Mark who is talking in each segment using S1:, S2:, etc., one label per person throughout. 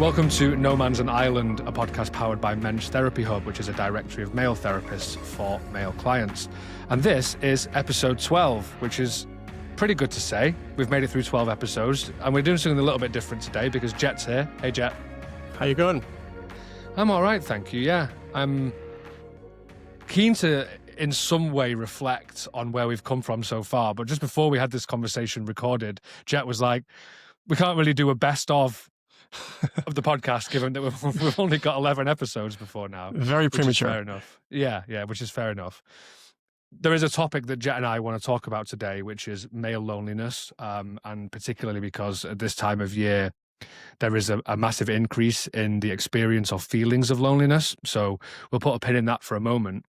S1: Welcome to No Man's an Island, a podcast powered by Men's Therapy Hub, which is a directory of male therapists for male clients. And this is episode 12, which is pretty good to say. We've made it through 12 episodes, and we're doing something a little bit different today because Jett's here. Hey, Jett.
S2: How you going?
S1: I'm all right, thank you. Yeah, I'm keen to, in some way, reflect on where we've come from so far. But just before we had this conversation recorded, Jett was like, we can't really do a best of the podcast, given that we've only got 11 episodes before now.
S2: Very premature.
S1: Fair enough. Yeah, which is fair enough. There is a topic that Jett and I want to talk about today, which is male loneliness, and particularly because at this time of year, there is a massive increase in the experience of feelings of loneliness. So we'll put a pin in that for a moment.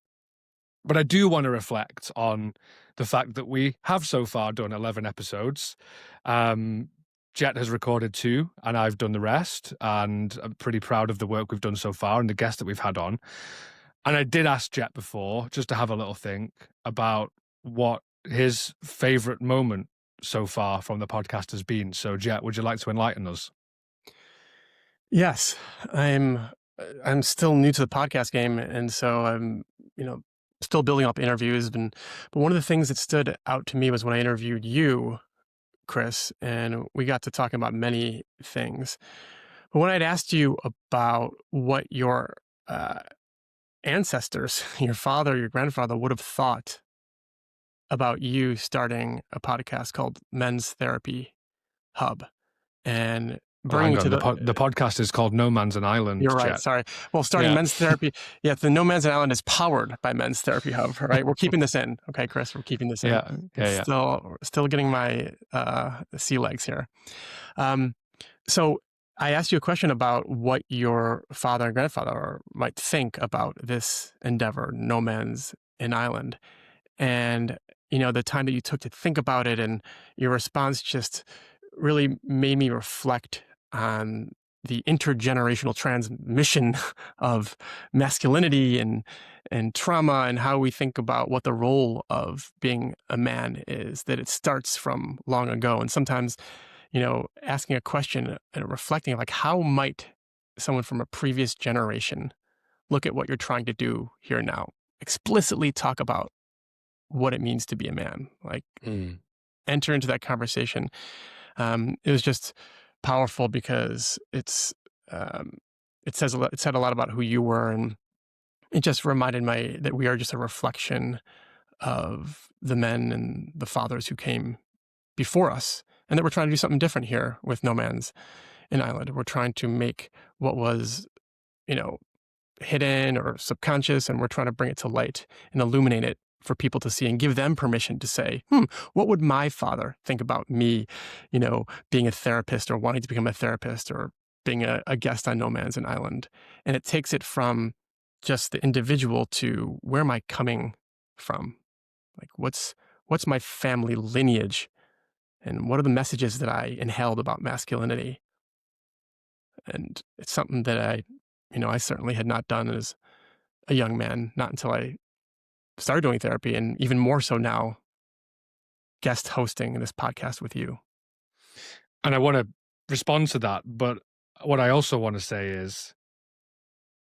S1: But I do want to reflect on the fact that we have so far done 11 episodes. Jett has recorded 2 and I've done the rest, and I'm pretty proud of the work we've done so far and the guests that we've had on. And I did ask Jett before, just to have a little think about what his favorite moment so far from the podcast has been. So Jett, would you like to enlighten us?
S2: Yes, I'm still new to the podcast game, and so I'm still building up interviews. But one of the things that stood out to me was when I interviewed you, Chris, and we got to talking about many things. But when I'd asked you about what your ancestors, your father, your grandfather, would have thought about you starting a podcast called Men's Therapy Hub, and bringing to
S1: the podcast is called No Man's an Island.
S2: You're right.
S1: Jett.
S2: Sorry. Well, starting Men's Therapy. Yeah, the No Man's an Island is powered by Men's Therapy Hub. Right. We're keeping this in. Okay, Chris. We're keeping this in.
S1: Yeah.
S2: Still getting my sea legs here. So I asked you a question about what your father and grandfather might think about this endeavor, No Man's an Island, and the time that you took to think about it, and your response just really made me reflect on the intergenerational transmission of masculinity and trauma, and how we think about what the role of being a man is, that it starts from long ago. And sometimes, asking a question and reflecting, like, how might someone from a previous generation look at what you're trying to do here now? Explicitly talk about what it means to be a man, like enter into that conversation. It was just powerful because it said a lot about who you were, and it just reminded me that we are just a reflection of the men and the fathers who came before us, and that we're trying to do something different here with No Man's an Island. We're trying to make what was, hidden or subconscious, and we're trying to bring it to light and illuminate it for people to see, and give them permission to say, what would my father think about me, being a therapist, or wanting to become a therapist, or being a guest on No Man's an Island. And it takes it from just the individual to, where am I coming from? Like, what's my family lineage? And what are the messages that I inhaled about masculinity? And it's something that I certainly had not done as a young man, not until I started doing therapy, and even more so now, guest hosting this podcast with you.
S1: And I want to respond to that, but what I also want to say is,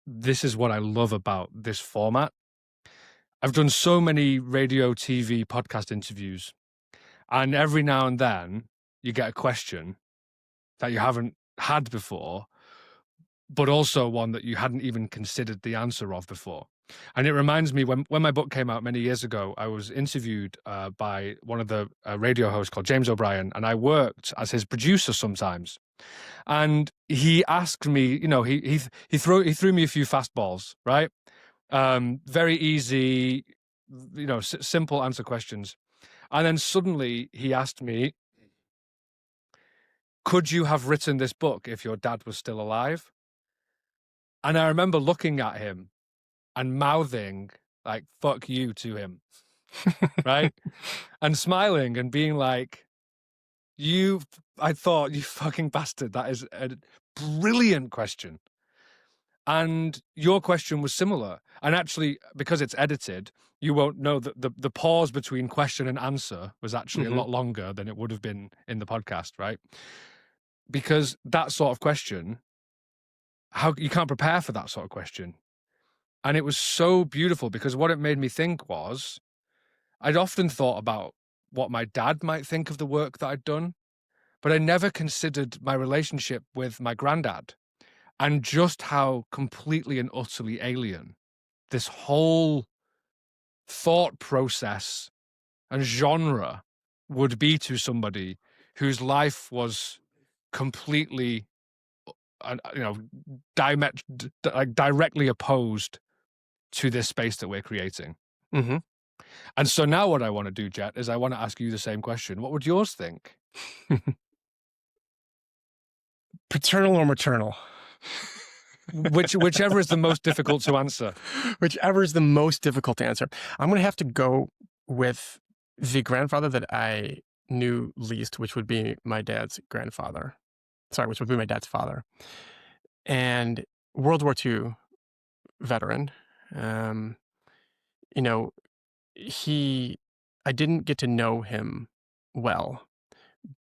S1: this is what I love about this format. I've done so many radio, TV, podcast interviews, and every now and then you get a question that you haven't had before, but also one that you hadn't even considered the answer of before. And it reminds me, when my book came out many years ago, I was interviewed by one of the radio hosts called James O'Brien, and I worked as his producer sometimes. And he asked me, he threw me a few fastballs, right? Very easy, simple answer questions. And then suddenly he asked me, could you have written this book if your dad was still alive? And I remember looking at him and mouthing, like, fuck you to him, right? And smiling and being like, I thought, you fucking bastard, that is a brilliant question. And your question was similar. And actually, because it's edited, you won't know that the pause between question and answer was actually a lot longer than it would have been in the podcast, right? Because that sort of question how you can't prepare for that sort of question. And it was so beautiful because what it made me think was I'd often thought about what my dad might think of the work that I'd done, but I never considered my relationship with my granddad and just how completely and utterly alien this whole thought process and genre would be to somebody whose life was completely, you know, directly opposed to this space that we're creating.
S2: Mm-hmm.
S1: And so now what I want to do, Jett, is I want to ask you the same question. What would yours think?
S2: Paternal or maternal?
S1: Whichever is the most difficult to answer.
S2: Whichever is the most difficult to answer. I'm going to have to go with the grandfather that I knew least, which would be my dad's grandfather. Sorry, which would be my dad's father. And World War II veteran. You know, I didn't get to know him well,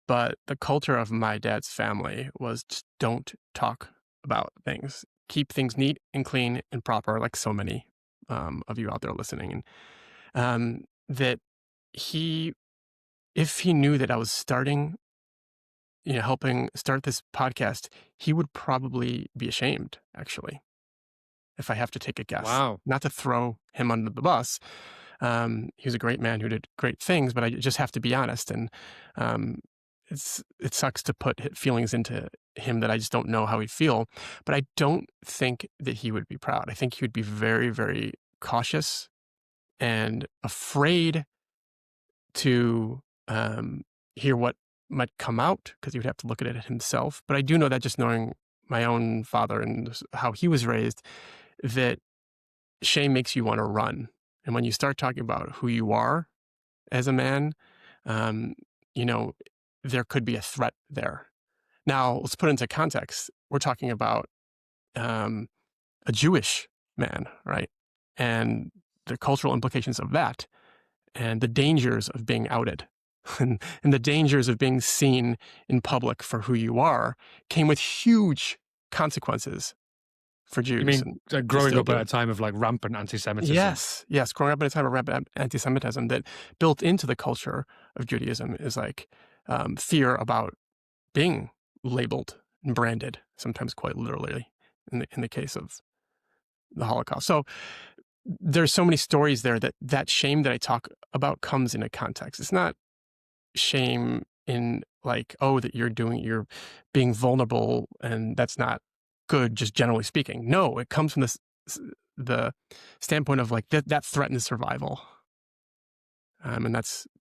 S2: but the culture of my dad's family was just don't talk about things. Keep things neat and clean and proper, like so many of you out there listening. And that if he knew that I was starting, helping start this podcast, he would probably be ashamed, actually, if I have to take a guess.
S1: Wow.
S2: Not to throw him under the bus. He was a great man who did great things, but I just have to be honest. And um, it sucks to put feelings into him that I just don't know how he'd feel. But I don't think that he would be proud. I think he would be very, very cautious and afraid to hear what might come out because he would have to look at it himself. But I do know that just knowing my own father and how he was raised, that shame makes you want to run. And when you start talking about who you are as a man, um, there could be a threat there. Now, let's put it into context. We're talking about a Jewish man, right? And the cultural implications of that and the dangers of being outed and the dangers of being seen in public for who you are came with huge consequences for Jews.
S1: You mean growing up at a time of like rampant anti-Semitism?
S2: Yes. Growing up at a time of rampant anti-Semitism that built into the culture of Judaism is like fear about being labeled and branded, sometimes quite literally in the case of the Holocaust. So there's so many stories there that shame that I talk about comes in a context. It's not shame in like, oh, that you're being vulnerable and that's not good, just generally speaking. No, it comes from the standpoint of like that threatens survival. And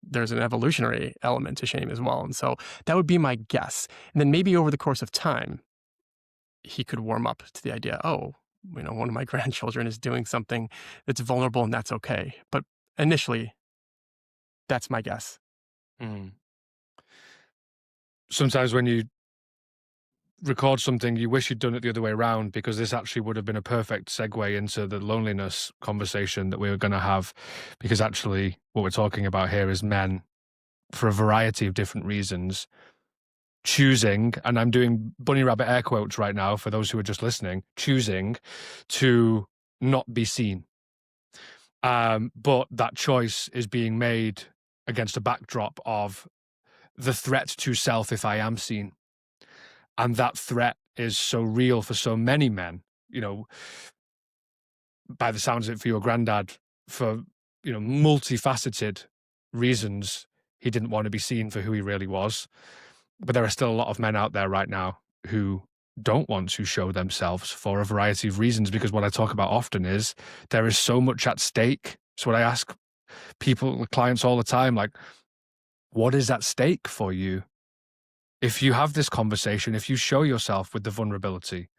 S2: there's an evolutionary element to shame as well. And so that would be my guess. And then maybe over the course of time, he could warm up to the idea, oh, one of my grandchildren is doing something that's vulnerable and that's okay. But initially, that's my guess.
S1: Mm. Sometimes when you record something, you wish you'd done it the other way around because this actually would have been a perfect segue into the loneliness conversation that we were going to have. Because actually, what we're talking about here is men, for a variety of different reasons, choosing, and I'm doing bunny rabbit air quotes right now for those who are just listening, choosing to not be seen. But that choice is being made against a backdrop of the threat to self if I am seen. And that threat is so real for so many men, by the sounds of it for your granddad, for, multifaceted reasons, he didn't want to be seen for who he really was. But there are still a lot of men out there right now who don't want to show themselves for a variety of reasons, because what I talk about often is there is so much at stake. So what I ask people, clients all the time, like, what is at stake for you? If you have this conversation, if you show yourself with the vulnerability,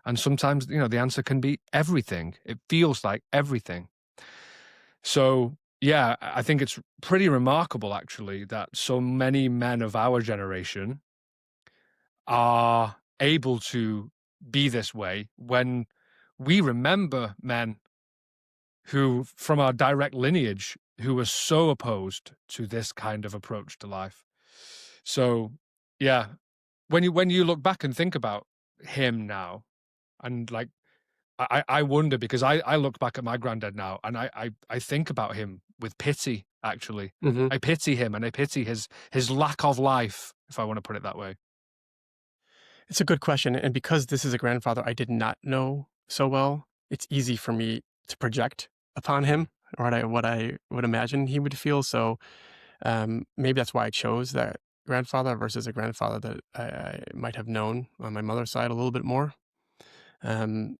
S1: and sometimes, the answer can be everything. It feels like everything. So, yeah, I think it's pretty remarkable, actually, that so many men of our generation are able to be this way when we remember men who, from our direct lineage, who were so opposed to this kind of approach to life. So, yeah, when you look back and think about him now, And like, I wonder, because I look back at my granddad now, and I think about him with pity, actually.
S2: Hmm.
S1: I pity him, and I pity his lack of life, if I want to put it that way.
S2: It's a good question. And because this is a grandfather I did not know so well, it's easy for me to project upon
S1: Mm.
S2: him or what I would imagine he would feel. So maybe that's why I chose that grandfather versus a grandfather that I might have known on my mother's side a little bit more. Um,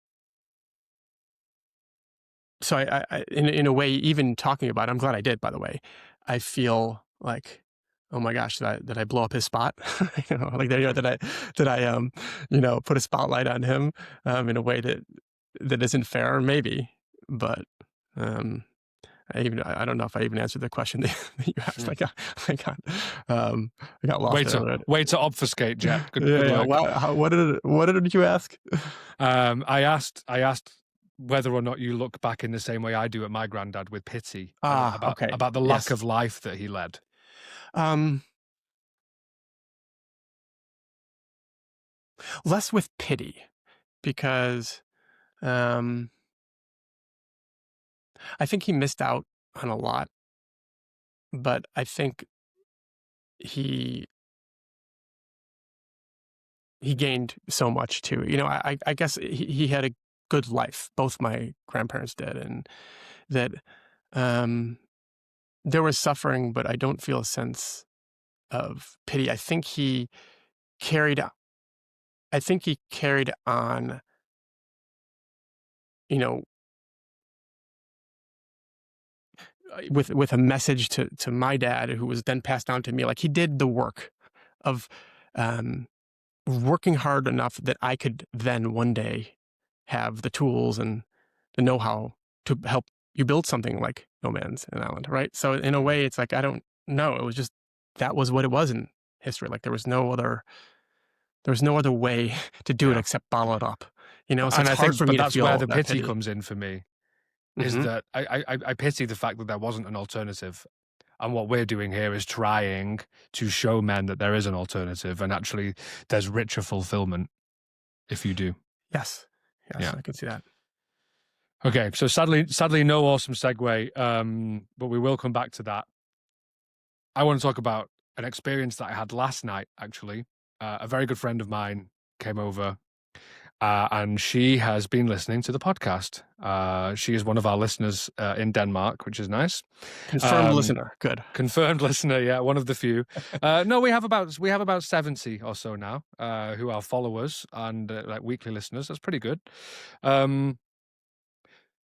S2: so in a way, even talking about it, I'm glad I did, by the way. I feel like, oh my gosh, did I blow up his spot? Like did I put a spotlight on him in a way that isn't fair, maybe. But um, I don't know if I even answered the question that you asked.
S1: Mm.
S2: I got I got lost there. But
S1: Way to obfuscate, Jett. Good
S2: yeah.
S1: work.
S2: What did you ask?
S1: I asked whether or not you look back in the same way I do at my granddad, with pity, and
S2: Ah, okay.
S1: about the lack
S2: Yes.
S1: of life that he led.
S2: Um, Less with pity because um, I think he missed out on a lot, but I think he he gained so much too. I guess he had a good life. Both my grandparents did, and that um, there was suffering, but I don't feel a sense of pity. Carried. I think he carried on. You know, with a message to my dad, who was then passed down to me. Like he did the work of um, working hard enough that I could then one day have the tools and the know-how to help you build something like No Man's an Island, right? So in a
S1: Mm.
S2: way, it's like I don't know. It was just that was what it was in history. Like there was no other way to do it
S1: Yeah.
S2: except bottle it up. So
S1: And
S2: it's
S1: I
S2: hard
S1: think,
S2: for
S1: but
S2: me to
S1: that's where
S2: feel
S1: the
S2: that
S1: pity
S2: pity.
S1: comes in for me, is
S2: Hmm.
S1: that I pity the fact that there wasn't an alternative. And what we're doing here is trying to show men that there is an alternative, and actually there's richer fulfillment if you do.
S2: Yes, yes,
S1: Yeah.
S2: I can see that.
S1: Okay. So sadly, no awesome segue. But we will come back to that. I want to talk about an experience that I had last night, actually. A very good friend of mine came over, and she has been listening to the podcast. She is one of our listeners in Denmark, which is nice.
S2: Confirmed
S1: Um,
S2: listener. Good.
S1: Confirmed listener, yeah, one of the few. No, we have about 70 or so now who are followers and like weekly listeners. That's pretty good.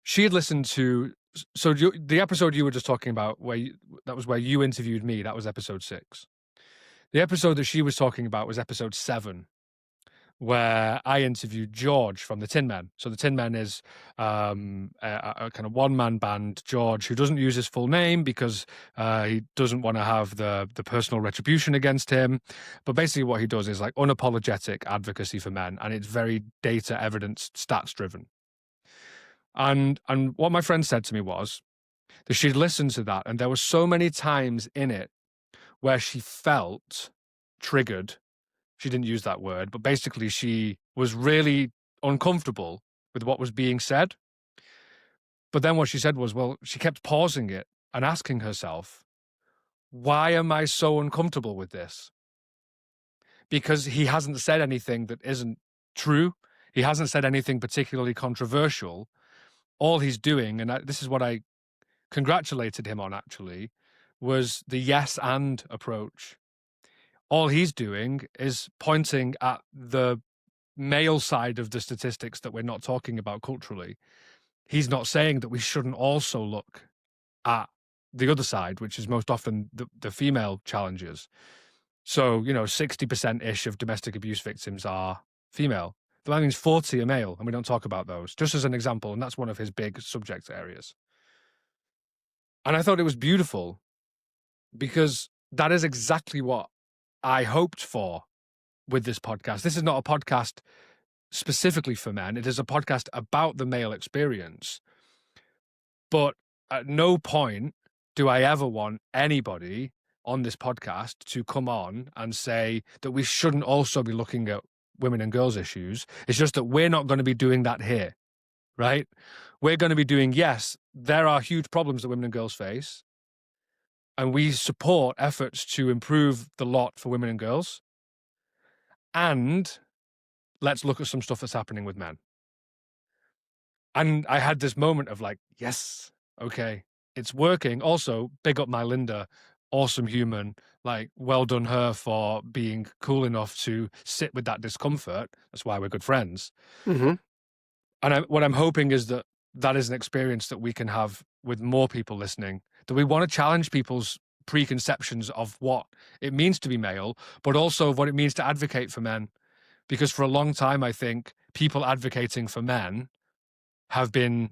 S1: She had listened to the episode you were just talking about, that was where you interviewed me. That was episode 6. The episode that she was talking about was episode 7, where I interviewed George from the Tin Men. So the Tin Men is a kind of one-man band. George, who doesn't use his full name because he doesn't want to have the personal retribution against him. But basically what he does is like unapologetic advocacy for men, and it's very data, evidence, stats driven. And what my friend said to me was that she'd listened to that, and there were so many times in it where she felt triggered. She didn't use that word, but basically she was really uncomfortable with what was being said. But then what she said was, well, she kept pausing it and asking herself, why am I so uncomfortable with this? Because he hasn't said anything that isn't true. He hasn't said anything particularly controversial. All he's doing, and this is what I congratulated him on actually, was the yes and approach. All he's doing is pointing at the male side of the statistics that we're not talking about culturally. He's not saying that we shouldn't also look at the other side, which is most often the female challenges. So, 60% ish of domestic abuse victims are female. That means 40 are male, and we don't talk about those, just as an example. And that's one of his big subject areas. And I thought it was beautiful because that is exactly what I hoped for with this podcast. This is not a podcast specifically for men. It is a podcast about the male experience. But at no point do I ever want anybody on this podcast to come on and say that we shouldn't also be looking at women and girls issues. It's just that we're not going to be doing that here, right? We're going to be doing, yes, there are huge problems that women and girls face, and we support efforts to improve the lot for women and girls. And let's look at some stuff that's happening with men. And I had this moment of like, yes, okay, it's working. Also, big up my Linda, awesome human. Like, well done her for being cool enough to sit with that discomfort. That's why we're good friends.
S2: Mm-hmm.
S1: And what I'm hoping is that that is an experience that we can have with more people listening, that we want to challenge people's preconceptions of what it means to be male, but also of what it means to advocate for men. Because for a long time, I think people advocating for men have been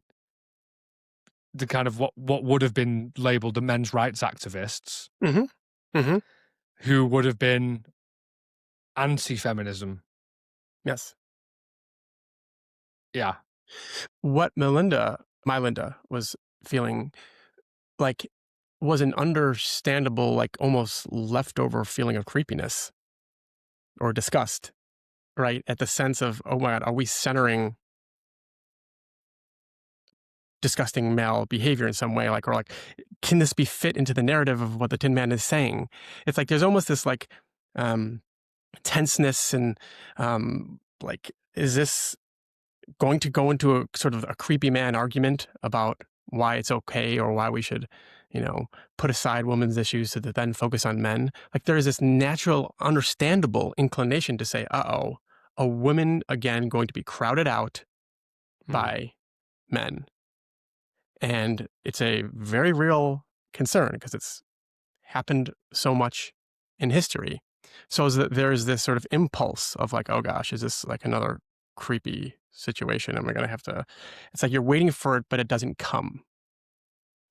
S1: the kind of what would have been labeled the men's rights activists,
S2: Mm-hmm. Mm-hmm.
S1: who would have been anti-feminism.
S2: Yes.
S1: Yeah.
S2: What my Linda was feeling like was an understandable, like almost leftover feeling of creepiness or disgust, right? At the sense of, oh my God, are we centering disgusting male behavior in some way? Like, or like, can this be fit into the narrative of what the Tin Man is saying? It's like there's almost this like tenseness and like, is this going to go into a sort of a creepy man argument about why it's okay or why we should, put aside women's issues to then focus on men? Like there is this natural, understandable inclination to say, uh-oh, a woman again going to be crowded out by men. And it's a very real concern because it's happened so much in history. So there's this sort of impulse of like, oh gosh, is this like another creepy situation? Am I going to have to? It's like you're waiting for it, but it doesn't come,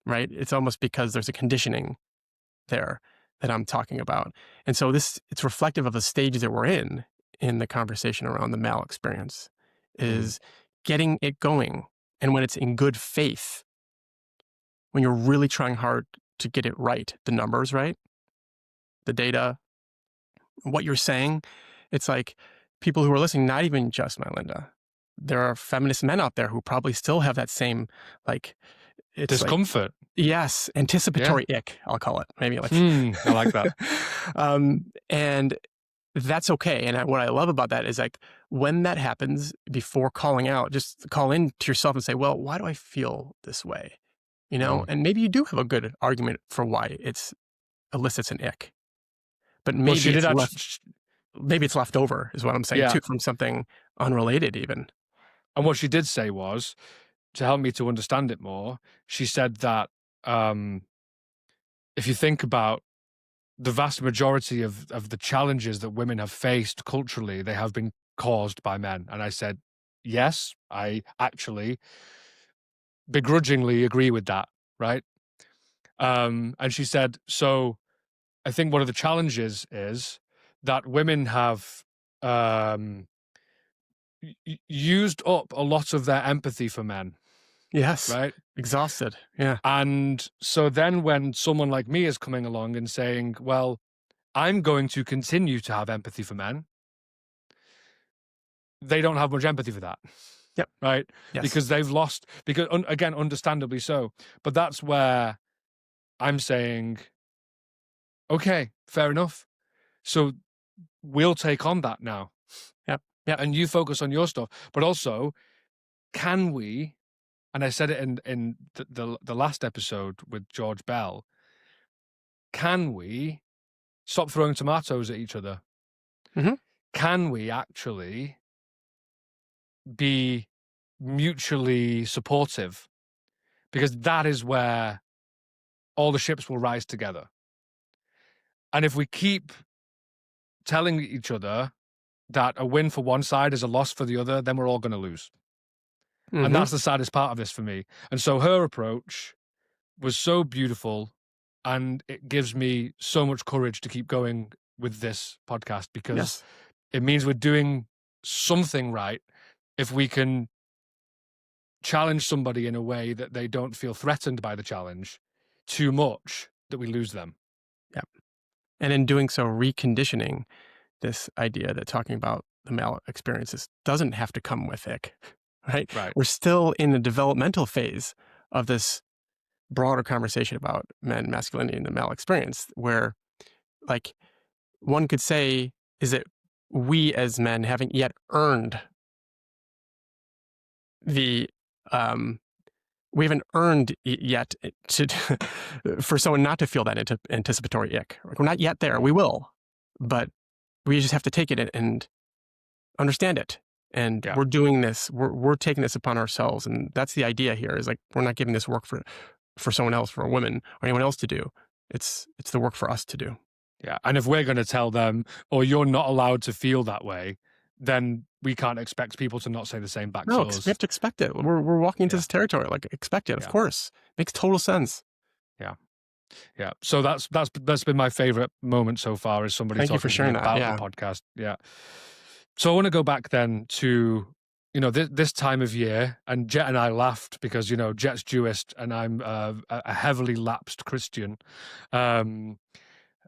S2: right? It's almost because there's a conditioning there that I'm talking about. And so it's reflective of the stage that we're in the conversation around the male experience is getting it going. And when it's in good faith, when you're really trying hard to get it right, the numbers right, the data, what you're saying, it's like people who are listening, not even just my Linda, there are feminist men out there who probably still have that same, like, it's
S1: Discomfort.
S2: like, yes, anticipatory ick, I'll call it. Maybe like,
S1: I like that.
S2: And that's okay. And what I love about that is like when that happens, before calling out, just call in to yourself and say, well, why do I feel this way? And maybe you do have a good argument for why it elicits an ick, but maybe maybe it's left over is what I'm saying too, from something unrelated even.
S1: And what she did say was, to help me to understand it more, she said that if you think about the vast majority of the challenges that women have faced culturally, they have been caused by men. And I said, yes, I actually begrudgingly agree with that, right? And she said, so I think one of the challenges is that women have used up a lot of their empathy for men.
S2: Yes.
S1: Right?
S2: Exhausted. Yeah.
S1: And so then when someone like me is coming along and saying, well, I'm going to continue to have empathy for men, they don't have much empathy for that.
S2: Yep.
S1: Right?
S2: Yes.
S1: Because they've lost, because again, understandably so. But that's where I'm saying, okay, fair enough. So we'll take on that now.
S2: Yep. Yep.
S1: And you focus on your stuff. But also, can we, and I said it in the last episode with George Bell, can we stop throwing tomatoes at each other?
S2: Mm-hmm.
S1: Can we actually be mutually supportive? Because that is where all the ships will rise together. And if we keep telling each other that a win for one side is a loss for the other, then we're all going to lose. Mm-hmm. And that's the saddest part of this for me. And so her approach was so beautiful, and it gives me so much courage to keep going with this podcast, because it means we're doing something right if we can challenge somebody in a way that they don't feel threatened by the challenge too much that we lose them.
S2: Yep. And in doing so, reconditioning this idea that talking about the male experiences doesn't have to come with ick, right?
S1: Right.
S2: We're still in the developmental phase of this broader conversation about men, masculinity, and the male experience, where, like, one could say is that we as men haven't yet earned the we haven't earned yet to for someone not to feel that anticipatory ick. Like, we're not yet there. We will, but we just have to take it and understand it. And
S1: Yeah.
S2: we're doing this. We're taking this upon ourselves, and that's the idea here. Is like, we're not giving this work for someone else, for a woman or anyone else to do. It's the work for us to do.
S1: Yeah. And if we're going to tell them, or you're not allowed to feel that way, then we can't expect people to not say the same back
S2: No,
S1: to
S2: we
S1: us.
S2: have to expect it. We're walking into
S1: Yeah.
S2: this territory. Like, expect it. Of
S1: Yeah.
S2: course, makes total sense.
S1: Yeah. Yeah. So that's been my favorite moment so far, is somebody
S2: Thank you for
S1: talking to me
S2: sharing that.
S1: about
S2: Yeah.
S1: the podcast. Yeah. So I want to go back then to, this time of year, and Jett and I laughed because, Jett's Jewish and I'm a heavily lapsed Christian.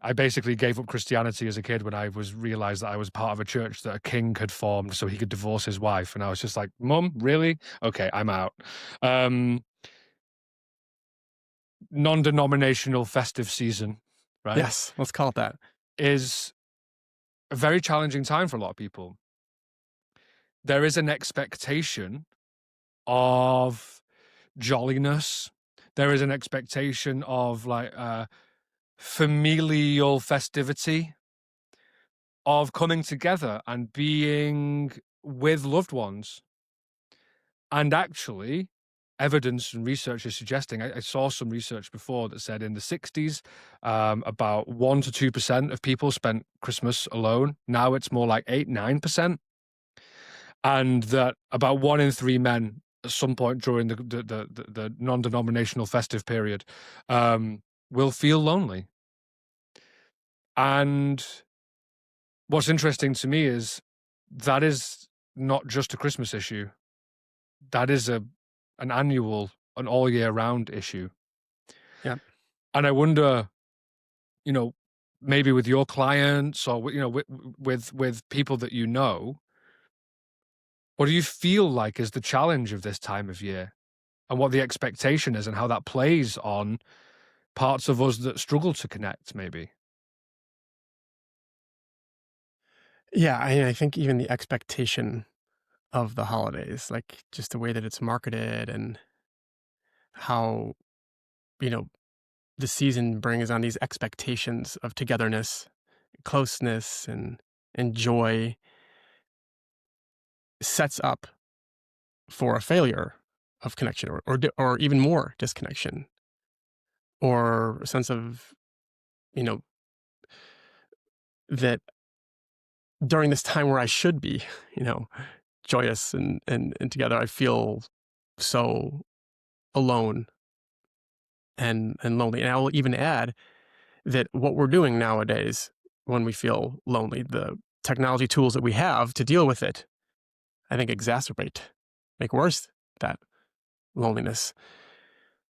S1: I basically gave up Christianity as a kid when I realized that I was part of a church that a king had formed so he could divorce his wife. And I was just like, Mum, really? Okay, I'm out. Non-denominational festive season, right,
S2: Yes. Let's call it that.
S1: is a very challenging time for a lot of people. There is an expectation of jolliness. There is an expectation of like familial festivity, of coming together and being with loved ones. And actually, evidence and research is suggesting, I saw some research before that said in the 60s, about 1 to 2% of people spent Christmas alone. Now it's more like 8-9%. And that about 1 in 3 men at some point during the non-denominational festive period will feel lonely. And what's interesting to me is that is not just a Christmas issue. That is an annual, an all year round issue.
S2: Yeah.
S1: And I wonder, maybe with your clients or, with people that what do you feel like is the challenge of this time of year, and what the expectation is, and how that plays on parts of us that struggle to connect, maybe?
S2: Yeah. I think even the expectation of the holidays, like just the way that it's marketed and how, the season brings on these expectations of togetherness, closeness, and joy, sets up for a failure of connection, or even more disconnection, or a sense of, that during this time where I should be, joyous and together, I feel so alone and lonely. And I will even add that what we're doing nowadays when we feel lonely, the technology tools that we have to deal with it, I think make worse that loneliness.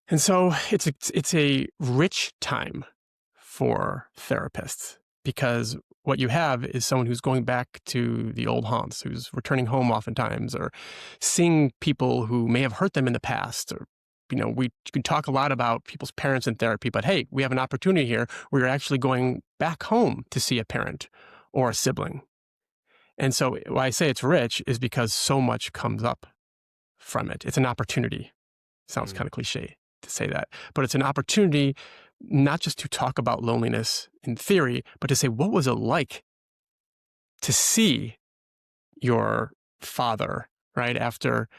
S2: And so it's a rich time for therapists, because what you have is someone who's going back to the old haunts, who's returning home oftentimes, or seeing people who may have hurt them in the past. Or, we can talk a lot about people's parents in therapy, but hey, we have an opportunity here where you're actually going back home to see a parent or a sibling. And so why I say it's rich is because so much comes up from it. It's an opportunity. Sounds kind of cliche to say that, but it's an opportunity not just to talk about loneliness in theory, but to say, what was it like to see your father, right, after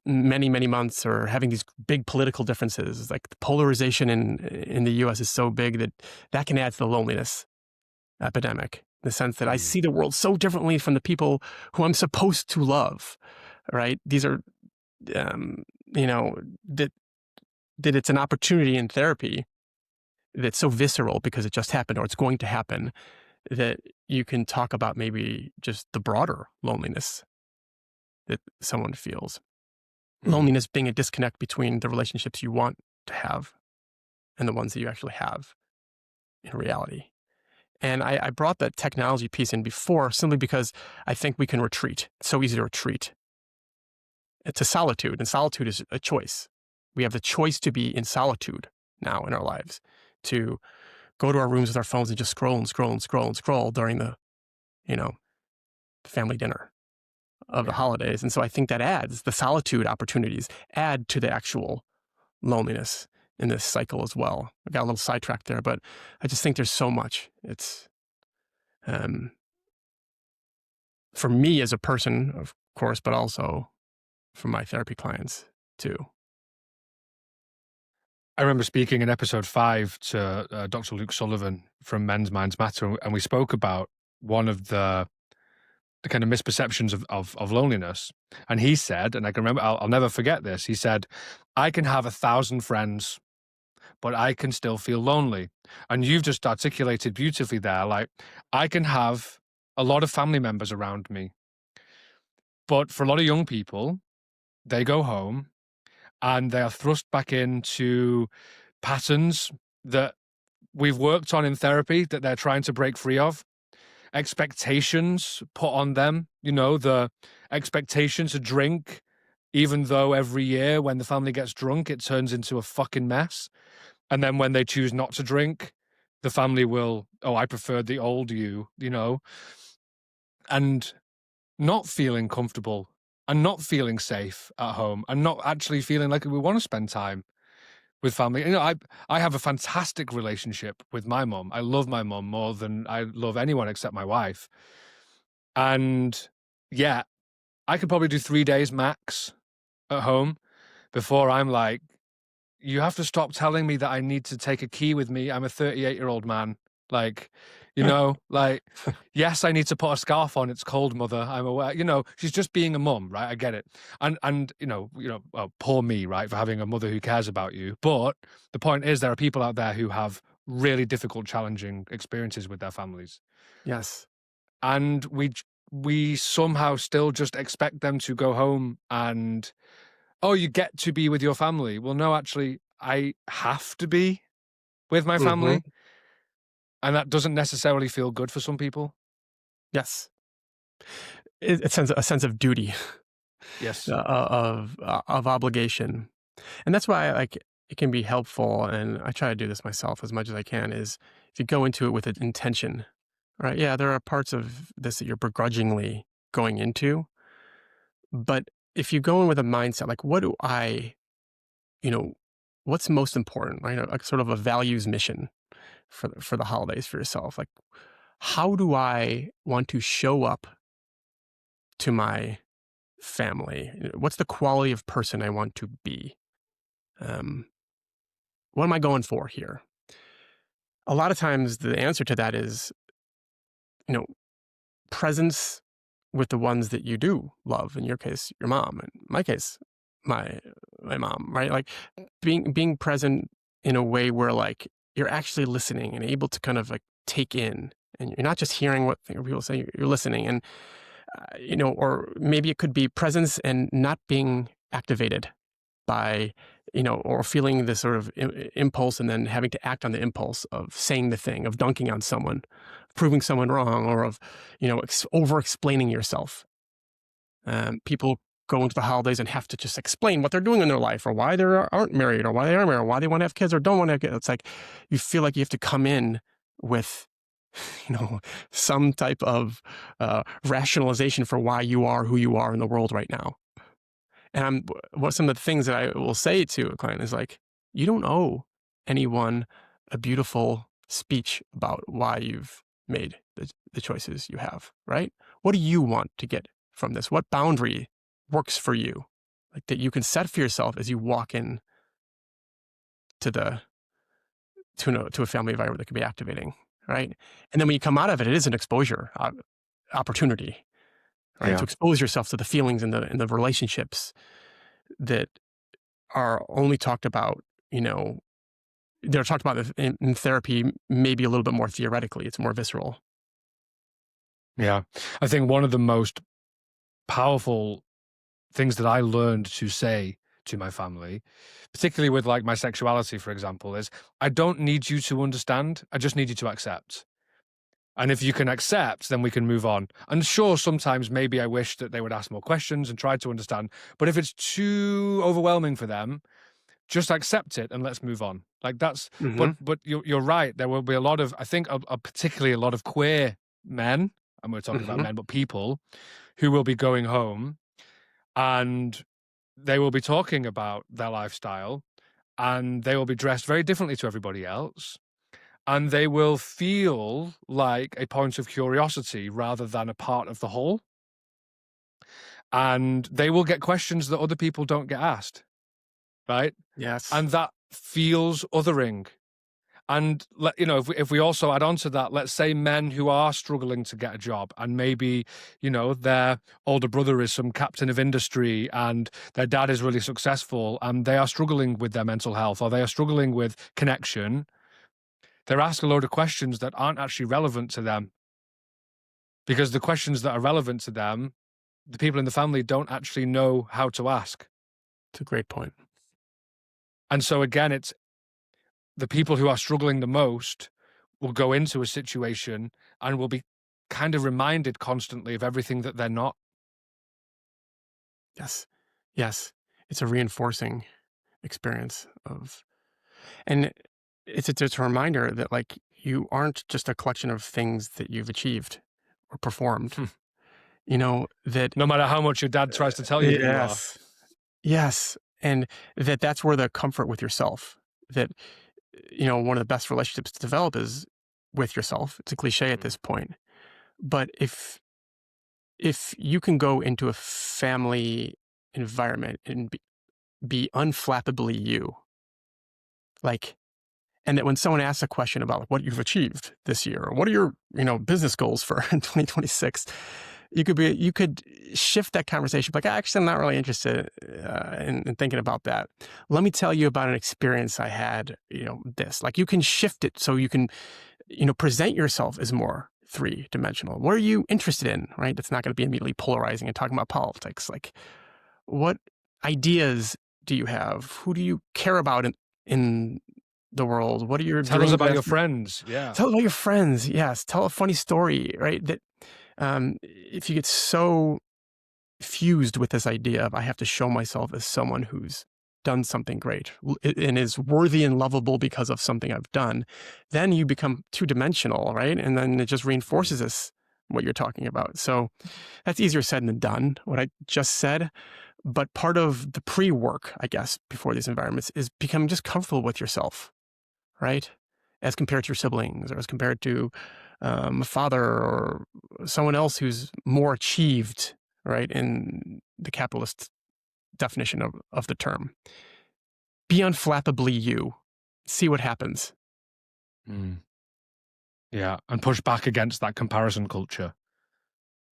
S2: many, many months, or having these big political differences? Like, the polarization in the US is so big that can add to the loneliness epidemic, in the sense that I see the world so differently from the people who I'm supposed to love, right? These are, that it's an opportunity in therapy that's so visceral because it just happened, or it's going to happen, that you can talk about maybe just the broader loneliness that someone feels. Loneliness being a disconnect between the relationships you want to have and the ones that you actually have in reality. And I brought that technology piece in before simply because I think we can retreat. It's so easy to retreat to solitude, and solitude is a choice. We have the choice to be in solitude now in our lives, to go to our rooms with our phones and just scroll and scroll and scroll and scroll during the, you know, family dinner of the
S1: Yeah.
S2: holidays. And so I think that adds the solitude opportunities, add to the actual loneliness in this cycle as well. I got a little sidetracked there, but I just think there's so much. It's um, for me as a person, of course, but also for my therapy clients too.
S1: I remember speaking in episode 5 to Dr. Luke Sullivan from Men's Minds Matter, and we spoke about one of the kind of misperceptions of loneliness. And he said, and I can remember, I'll never forget this. He said, "I can have 1,000 friends, but I can still feel lonely." And you've just articulated beautifully there. Like, I can have a lot of family members around me, but for a lot of young people, they go home and they are thrust back into patterns that we've worked on in therapy that they're trying to break free of, expectations put on them, the expectation to drink, even though every year when the family gets drunk, it turns into a fucking mess. And then when they choose not to drink, the family will, "Oh, I preferred the old you," and not feeling comfortable and not feeling safe at home and not actually feeling like we want to spend time with family. I have a fantastic relationship with my mom. I love my mom more than I love anyone except my wife. And yeah, I could probably do 3 days max at home before I'm like, "You have to stop telling me that I need to take a key with me. I'm a 38-year-old man." Like, like, "Yes, I need to put a scarf on. It's cold, mother. I'm aware." She's just being a mum, right? I get it. And well, poor me, right, for having a mother who cares about you. But the point is there are people out there who have really difficult, challenging experiences with their families.
S2: Yes.
S1: And we somehow still just expect them to go home and, "Oh, you get to be with your family." Well, no, actually, I have to be with my
S2: Hmm.
S1: family, and that doesn't necessarily feel good for some people.
S2: Yes. It's a sense of duty,
S1: Yes.
S2: of obligation. And that's why like it can be helpful. And I try to do this myself as much as I can is if you go into it with an intention, right? Yeah, there are parts of this that you're begrudgingly going into, but if you go in with a mindset, like, what do you know, what's most important, right? Like sort of a values mission for the holidays for yourself. Like, how do I want to show up to my family? What's the quality of person I want to be? Um, what am I going for here? A lot of times the answer to that is, you know, presence with the ones that you do love. In your case, your mom. In my case, my my mom, right? Like being present in a way where like you're actually listening and able to kind of like take in and you're not just hearing what people say, you're listening. And or maybe it could be presence and not being activated by, or feeling this sort of impulse and then having to act on the impulse of saying the thing, of dunking on someone, proving someone wrong, or of, over explaining yourself. People go into the holidays and have to just explain what they're doing in their life or why they aren't married or why they are married or why they want to have kids or don't want to have kids. It's like you feel like you have to come in with some type of rationalization for why you are who you are in the world right now. And what some of the things that I will say to a client is like, you don't owe anyone a beautiful speech about why you've made the choices you have, right? What do you want to get from this? What boundary works for you? Like that you can set for yourself as you walk in to the to a family environment that can be activating, right? And then when you come out of it, it is an exposure opportunity, right? To
S1: Yeah.
S2: expose yourself to the feelings and the relationships that are only talked about, they're talked about in therapy, maybe a little bit more theoretically. It's more visceral.
S1: Yeah. I think one of the most powerful things that I learned to say to my family, particularly with like my sexuality, for example, is, "I don't need you to understand. I just need you to accept." And if you can accept, then we can move on. And sure, sometimes maybe I wish that they would ask more questions and try to understand. But if it's too overwhelming for them, just accept it and let's move on. Like that's,
S2: Hmm.
S1: but you're right. There will be a lot of, I think, particularly a lot of queer men, and we're talking about
S2: Hmm.
S1: men, but people who will be going home and they will be talking about their lifestyle and they will be dressed very differently to everybody else. And they will feel like a point of curiosity rather than a part of the whole. And they will get questions that other people don't get asked, right?
S2: Yes.
S1: And that feels othering. And if we also add on to that, let's say men who are struggling to get a job, and maybe their older brother is some captain of industry, and their dad is really successful, and they are struggling with their mental health, or they are struggling with connection. They're asked a load of questions that aren't actually relevant to them, because the questions that are relevant to them, the people in the family don't actually know how to ask.
S2: It's a great point.
S1: And so again, it's the people who are struggling the most will go into a situation and will be kind of reminded constantly of everything that they're not.
S2: Yes. Yes. It's a reinforcing experience of, and it's a reminder that like you aren't just a collection of things that you've achieved or performed. That
S1: No matter how much your dad tries to tell you that you are.
S2: yes. Yes. And that's where the comfort with yourself, that one of the best relationships to develop is with yourself. It's a cliche at
S1: Mm.
S2: this point. But if you can go into a family environment and be unflappably you, like, and that when someone asks a question about like, what you've achieved this year, or what are your business goals for 2026, you could shift that conversation. Like, actually, I'm not really interested in thinking about that. Let me tell you about an experience I had. This, like, you can shift it so you can present yourself as more three-dimensional. What are you interested in? Right? That's not going to be immediately polarizing and talking about politics. Like, what ideas do you have? Who do you care about in the world? What are your
S1: Tell us
S2: dreams?
S1: about your friends. Yeah.
S2: Tell about your friends. Yes. Tell a funny story, right? That if you get so fused with this idea of I have to show myself as someone who's done something great and is worthy and lovable because of something I've done, then you become two-dimensional, right? And then it just reinforces this, what you're talking about. So that's easier said than done, what I just said. But part of the pre-work, I guess, before these environments is becoming just comfortable with yourself, right? As compared to your siblings or as compared to a father or someone else who's more achieved, right? In the capitalist definition of the term. Be unflappably you. See what happens.
S1: Mm. Yeah. And push back against that comparison culture.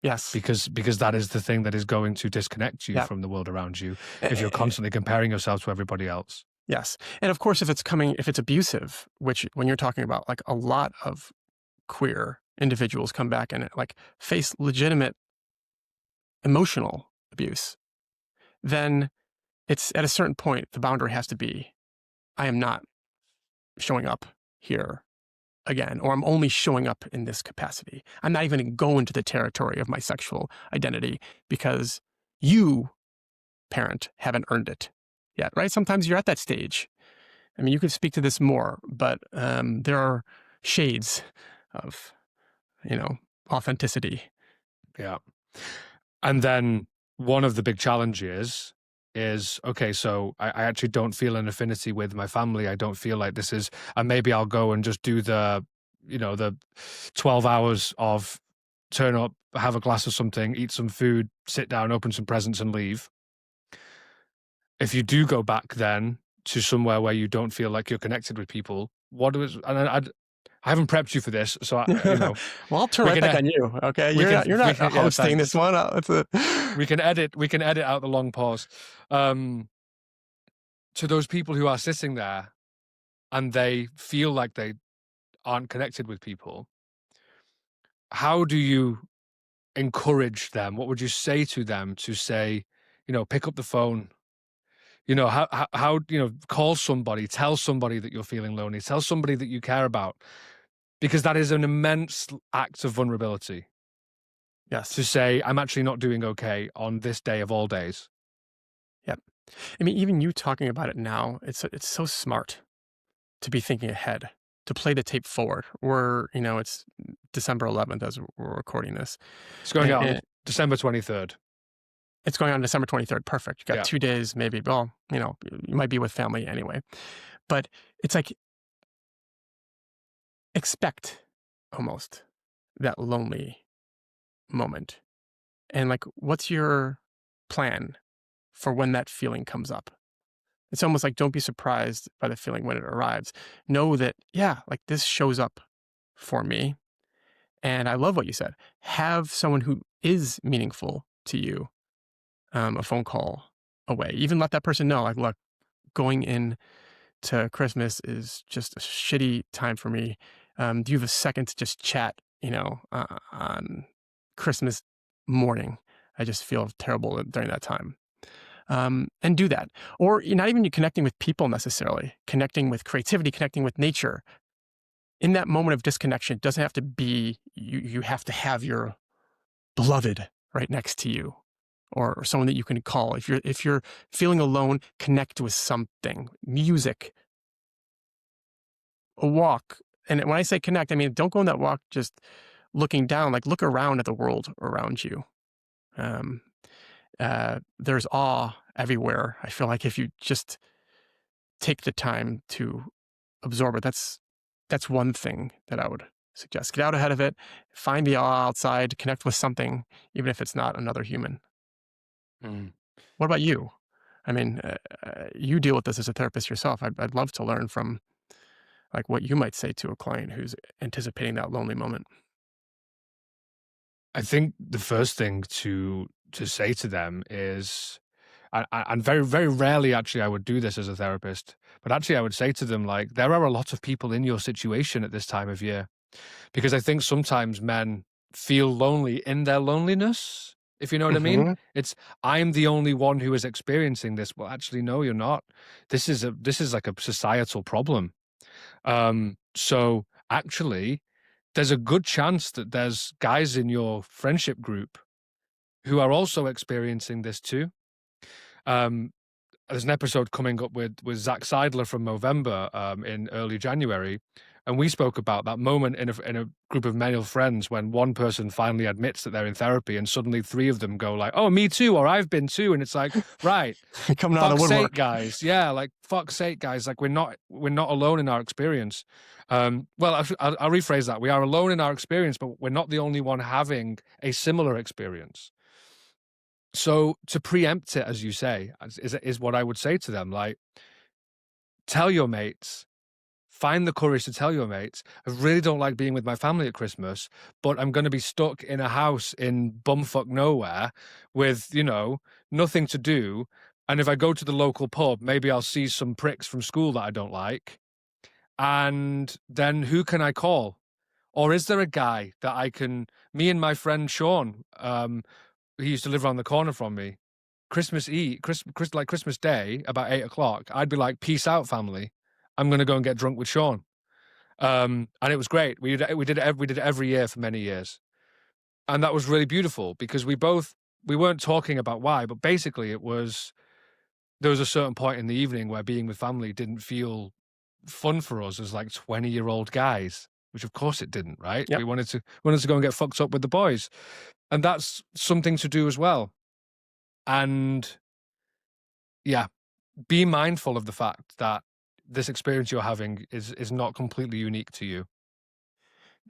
S2: Yes.
S1: Because that is the thing that is going to disconnect you
S2: Yeah.
S1: from the world around you if you're
S2: Eh,
S1: constantly comparing yourself to everybody else.
S2: Yes. And of course, if it's abusive, which when you're talking about like a lot of queer individuals come back and like face legitimate emotional abuse, then it's at a certain point, the boundary has to be, I am not showing up here again, or I'm only showing up in this capacity. I'm not even going to go into the territory of my sexual identity because you, parent, haven't earned it yet, right? Sometimes you're at that stage. I mean, you could speak to this more, but there are shades of, authenticity.
S1: Yeah. And then one of the big challenges is okay, so I actually don't feel an affinity with my family. I don't feel like this is, and maybe I'll go and just do the 12 hours of turn up, have a glass of something, eat some food, sit down, open some presents, and leave. If you do go back then to somewhere where you don't feel like you're connected with people, what was, and I haven't prepped you for this, so
S2: Well, I'll turn
S1: we
S2: right
S1: can,
S2: back on you. Okay,
S1: we can,
S2: you're
S1: we
S2: not
S1: can, yeah,
S2: hosting
S1: thanks.
S2: this one.
S1: We can edit out the long pause. To those people who are sitting there and they feel like they aren't connected with people, how do you encourage them? What would you say to them to say, pick up the phone? How call somebody, tell somebody that you're feeling lonely, tell somebody that you care about. because that is an immense act of vulnerability
S2: Yes.
S1: to say, I'm actually not doing okay on this day of all days.
S2: Yep. I mean, even you talking about it now, it's so smart to be thinking ahead, to play the tape forward. It's December 11th as we're recording this.
S1: It's going
S2: And,
S1: out on
S2: and
S1: December 23rd.
S2: it's going on December 23rd. Perfect. You got
S1: Yeah.
S2: 2 days, maybe. Well, you might be with family anyway. But it's like, expect almost that lonely moment. And like, what's your plan for when that feeling comes up? It's almost like, don't be surprised by the feeling when it arrives. Know that, yeah, like this shows up for me. And I love what you said. Have someone who is meaningful to you, a phone call away. Even let that person know, like, look, going in to Christmas is just a shitty time for me. Do you have a second to just chat, on Christmas morning? I just feel terrible during that time. And do that. Or you're not even connecting with people necessarily, connecting with creativity, connecting with nature. In that moment of disconnection, it doesn't have to be, you have to have your beloved right next to you, or someone that you can call. If you're feeling alone, connect with something. Music, a walk. And when I say connect, I mean, don't go on that walk just looking down, like look around at the world around you. Um, there's awe everywhere. I feel like if you just take the time to absorb it, that's one thing that I would suggest. Get out ahead of it, find the awe outside, connect with something, even if it's not another human.
S1: Mm.
S2: What about you? I mean, you deal with this as a therapist yourself. I'd love to learn from like what you might say to a client who's anticipating that lonely moment.
S1: I think the first thing to say to them is, and very, very rarely actually I would do this as a therapist, but actually I would say to them, like, there are a lot of people in your situation at this time of year. Because I think sometimes men feel lonely in their loneliness, if you know what I mean.
S2: Hmm.
S1: It's, I'm the only one who is experiencing this. Well, actually, no, you're not. This is like a societal problem. So actually, there's a good chance that there's guys in your friendship group who are also experiencing this too. Um, there's an episode coming up with Zach Seidler from Movember in early January, and we spoke about that moment in a group of male friends when one person finally admits that they're in therapy, and suddenly three of them go like, "Oh, me too," or "I've been too," and it's like, right,
S2: Coming out of the
S1: fuck's sake,
S2: woodwork.
S1: guys, yeah, like fuck's sake, guys, like we're not alone in our experience. Well, I'll rephrase that: we are alone in our experience, but we're not the only one having a similar experience. So to preempt it, as you say, is what I would say to them. Like, tell your mates, find the courage to tell your mates, I really don't like being with my family at Christmas, but I'm going to be stuck in a house in bumfuck nowhere with, nothing to do. And if I go to the local pub, maybe I'll see some pricks from school that I don't like. And then who can I call? Or is there a guy that me and my friend Sean, he used to live around the corner from me. Christmas Eve, like Christmas Day, about 8 o'clock, I'd be like, "Peace out, family. I'm gonna go and get drunk with Sean." And it was great. We did it every year for many years, and that was really beautiful because we weren't talking about why, but basically there was a certain point in the evening where being with family didn't feel fun for us as like 20-year-old guys, which of course it didn't, right?
S2: Yep.
S1: We wanted to go and get fucked up with the boys, and that's something to do as well. And yeah, be mindful of the fact that this experience you're having is not completely unique to you.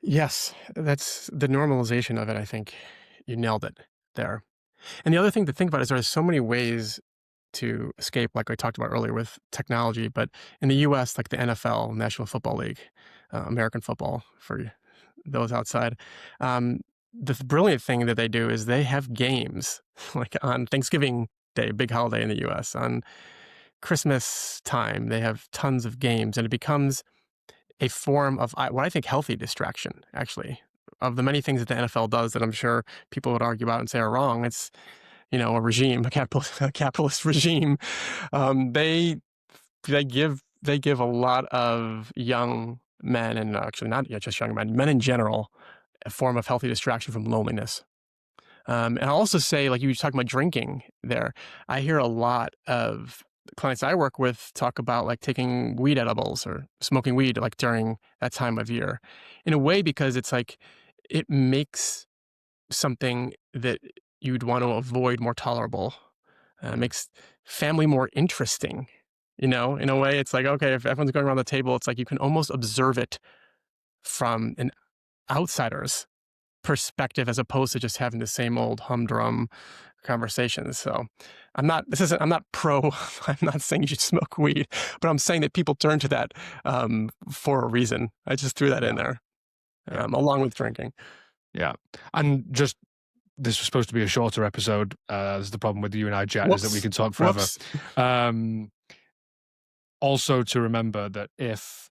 S2: Yes, that's the normalization of it. I think you nailed it there. And the other thing to think about is there's so many ways to escape, like I talked about earlier with technology. But in the US, like the NFL, National Football League, American football for those outside, the brilliant thing that they do is they have games like on Thanksgiving Day, big holiday in the US, on Christmas time, they have tons of games, and it becomes a form of what I think healthy distraction, actually. Of the many things that the NFL does that I'm sure people would argue about and say are wrong, it's a regime, a capitalist regime. They give a lot of young men, and actually not just young men in general, a form of healthy distraction from loneliness. And I'll also say, like you were talking about drinking there, I hear a lot of clients I work with talk about like taking weed edibles or smoking weed like during that time of year in a way, because it's like it makes something that you'd want to avoid more tolerable. It makes family more interesting. In a way, it's like, okay, if everyone's going around the table, it's like you can almost observe it from an outsider's perspective as opposed to just having the same old humdrum conversations. So I'm not pro, I'm not saying you should smoke weed, but I'm saying that people turn to that for a reason. I just threw that in there, along with drinking.
S1: Yeah. And just, this was supposed to be a shorter episode. This is the problem with you and I, Jett, is that we can talk forever. Also to remember that if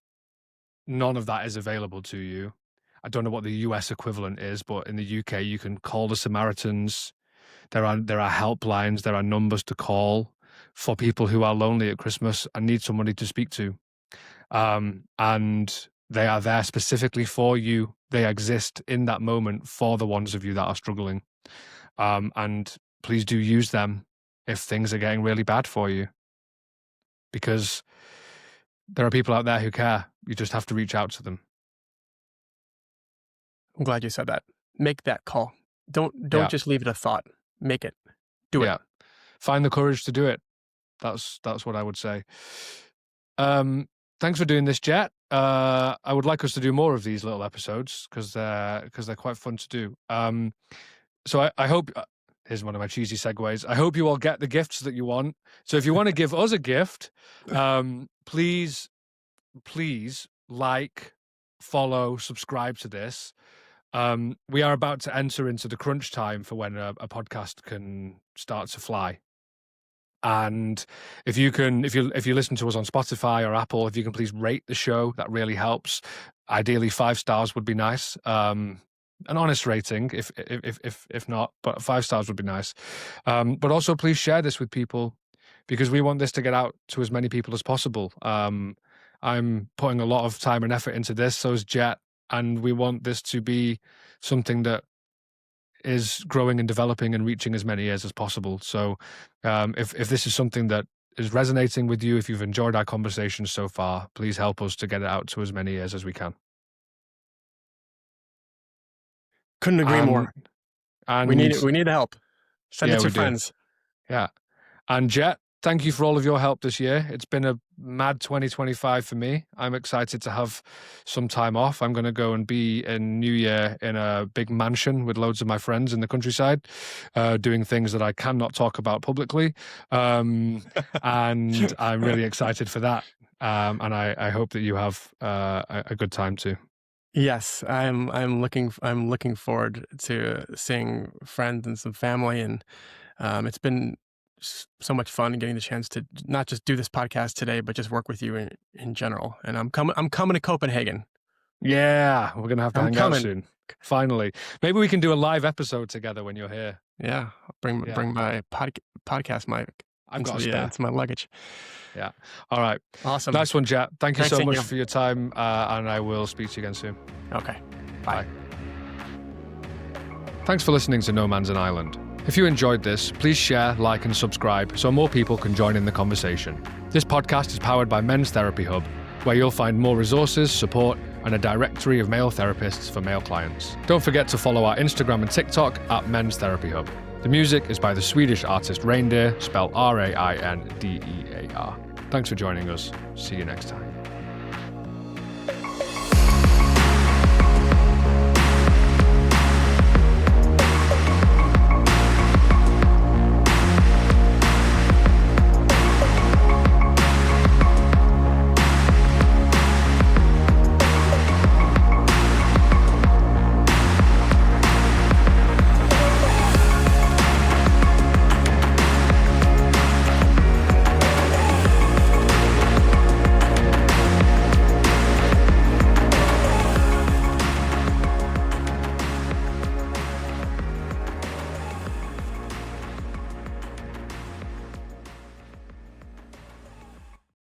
S1: none of that is available to you, I don't know what the US equivalent is, but in the UK, you can call the Samaritans. There are helplines, there are numbers to call for people who are lonely at Christmas and need somebody to speak to. And they are there specifically for you. They exist in that moment for the ones of you that are struggling. And please do use them if things are getting really bad for you, because there are people out there who care. You just have to reach out to them.
S2: I'm glad you said that. Make that call. Don't just leave it a thought. Make it. Do it.
S1: Find the courage to do it. That's what I would say. Thanks for doing this, Jett. I would like us to do more of these little episodes because they're quite fun to do. So I hope, here's one of my cheesy segues. I hope you all get the gifts that you want. So if you want to give us a gift, please like, follow, subscribe to this. We are about to enter into the crunch time for when a podcast can start to fly. And if you listen to us on Spotify or Apple, if you can please rate the show, that really helps. Ideally, 5 stars would be nice. An honest rating, if not, but 5 stars would be nice. But also, please share this with people, because we want this to get out to as many people as possible. I'm putting a lot of time and effort into this, so is Jett, and we want this to be something that is growing and developing and reaching as many ears as possible. So if this is something that is resonating with you, if you've enjoyed our conversations so far, please help us to get it out to as many ears as we can.
S2: Couldn't agree more. And we need help. Send it to friends.
S1: Yeah. And Jett, thank you for all of your help this year. It's been a mad 2025 for me. I'm excited to have some time off. I'm going to go and be in New Year in a big mansion with loads of my friends in the countryside, doing things that I cannot talk about publicly. And I'm really excited for that. And I hope that you have a good time too.
S2: Yes, I'm looking forward to seeing friends and some family, and it's been so much fun getting the chance to not just do this podcast today, but just work with you in general. And I'm coming to Copenhagen.
S1: Yeah, we're gonna have to hang out soon. Finally, maybe we can do a live episode together when you're here.
S2: Yeah, bring my podcast mic.
S1: I've got a spare.
S2: It's my luggage.
S1: Yeah. All right.
S2: Awesome.
S1: Nice one, Jett. Thank you so much for your time, and I will speak to you again soon.
S2: Okay. Bye.
S1: Thanks for listening to No Man's an Island. If you enjoyed this, please share, like, and subscribe so more people can join in the conversation. This podcast is powered by Men's Therapy Hub, where you'll find more resources, support, and a directory of male therapists for male clients. Don't forget to follow our Instagram and TikTok at Men's Therapy Hub. The music is by the Swedish artist Reindeer, spelled Raindear. Thanks for joining us. See you next time.